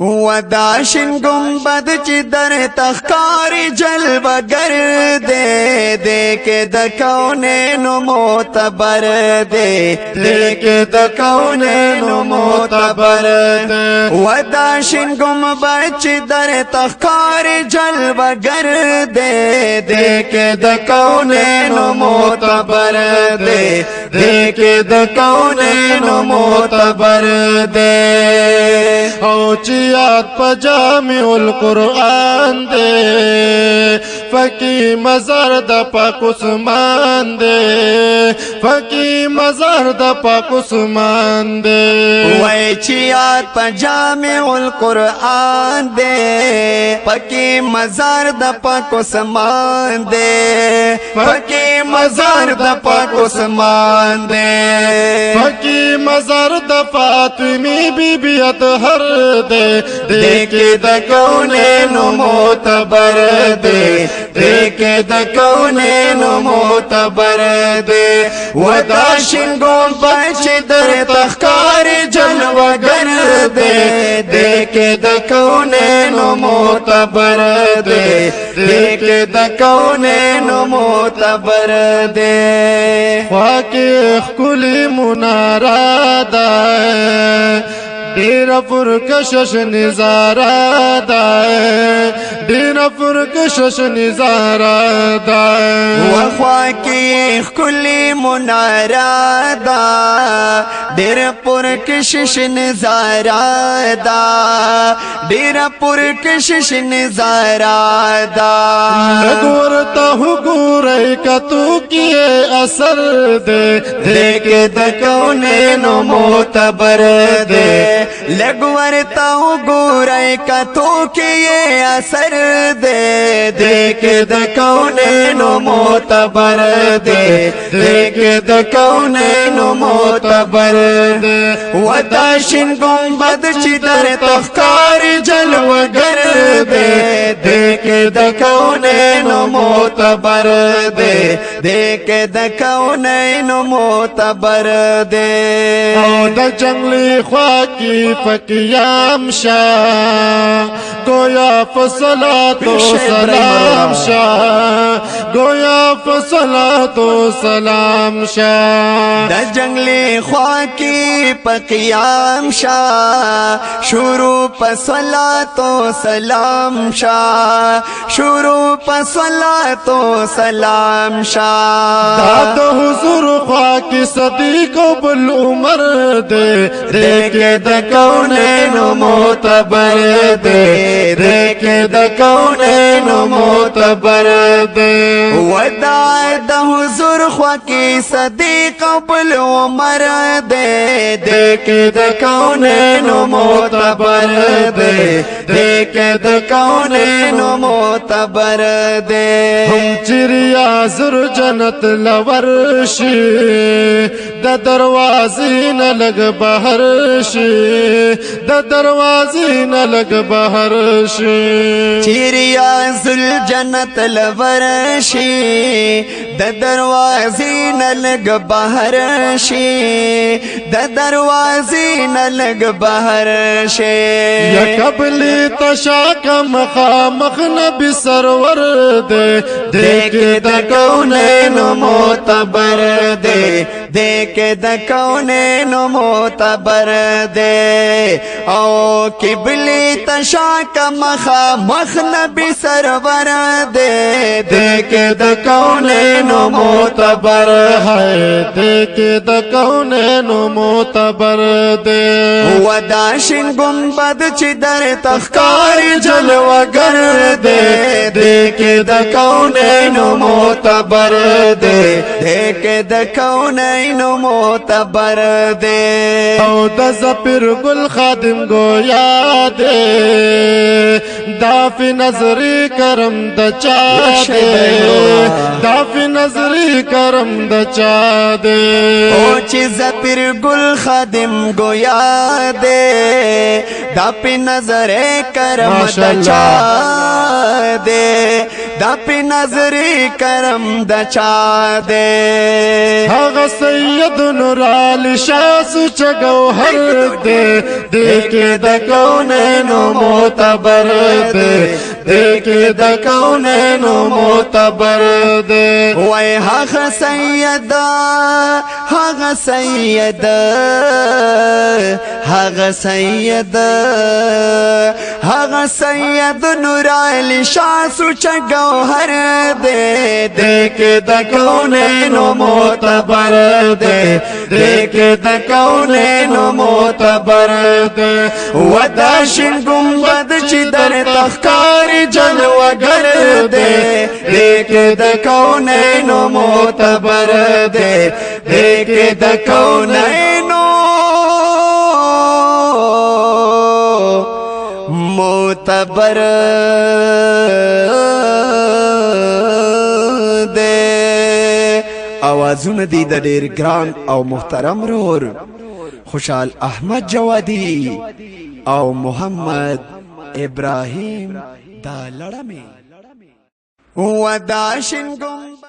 وداشن گنبد چی در تخکاری جلوگر دے دے کے د کونین معتبر دے دے کے د کونین معتبر دے وداشن گنبد چی در تخکاری جلوگر دے دے کے د کونین معتبر دے دے کے د کونین معتبر دے او چیات پا جامع القرآن دے فکی مزار دا پاک عثمان دے فکی مزار دا پاک عثمان دے وی چیات پا جامع القرآن دے فکی مزار دا پاک عثمان دے فکی مزار دا پاک عثمان دے فکی مزار دا فاطمی بی بی اطہر دے دے کے دا کونین معتبر دے دے کے دا کونین معتبر دے وداشن گنبد چی در تخکار جلوگر دے دے کے د کونین معتبر دے دے کے د کونین معتبر دے خواکی اخکلی منارا دائے دیر پرکشش نظارہ دائے دیر پرکشش نظارہ دائے وخوا کی کلی منارا دا دیر پرکشش نظارہ دا دیر پرکشش نظارہ دا لگورتا ہو گورے کتو کیے اثر دے دے کے د کونین معتبر دے لگورتا ہوں گورے کتو کیے اثر دے دے کے د کونین معتبر دے دے کے د کونین معتبر دے وداشن گنبد چی در تخکار جلوگر دے دے کے د کونین معتبر دے دے کے د کونین معتبر دے او دا جنگلی خواکی فکیام شاہ گویا فصلات و سلام شاہ گویا فصلات و سلام شاہ دا جنگلی خواکی پقیام شاہ شروع پصلاۃ و سلام شاہ شروع پصلاۃ و سلام شاہ داد حضور خواکی صدیق بالعمر دے دے کے د کونین معتبر دے دے کے د کونین معتبر دے وداع د حضور خواکی صدیق بالعمر دے دے کے د کونین معتبر دے دے کے د کونین معتبر دے ہم چریا زر جنت لورشی دا دروازی نہ لگ بہر شی دا دروازی نہ لگ بہر شی چیریا زل جنت لورشی دا دروازی نہ لگ بہر شی دا دروازی نہ لگ بہر شی یا قبلی تشاک مخامخ نبی سرور دے دے کے د کونین معتبر دے دے کے د کونین معتبر دے او قبلی تشاک مخامخ نبی سرور دے دے کے د کونین معتبر ہے دے کے دا کونین معتبر دے وداشن گنبد چی در تخکار جلوگر دے دے کے د کونین معتبر دے دے کے د کونین معتبر دے او دا زپر گل خادم گویا دے دافی نظری کرم دا چا دے دافی نظری کرم دا چا دے او چی زپر گل خادم گویا دے دا پی نظر کرم دا چا دے دا پی نظری کرم دا چا دے هغه سید نورال شاه سوچ گوهر دے دیکھ د کونینو معتبر دے دیکھ د کونینو معتبر دے وای هغه سید هغه سید هغه سید هغه سید نور علی شاه سوچ گوهر دے دیکھ د کونینو معتبر دے دیکھ د کونینو معتبر دے وداشن گنبد چی در تخکار جلوگر دے دیکھ د کونینو معتبر دے دیکھ د کونینو معتبر دے آوازونه دی د ډیر ګران او محترم رور خوشحال احمد جوادی او محمد ابراهیم دا لړمه وداشن گم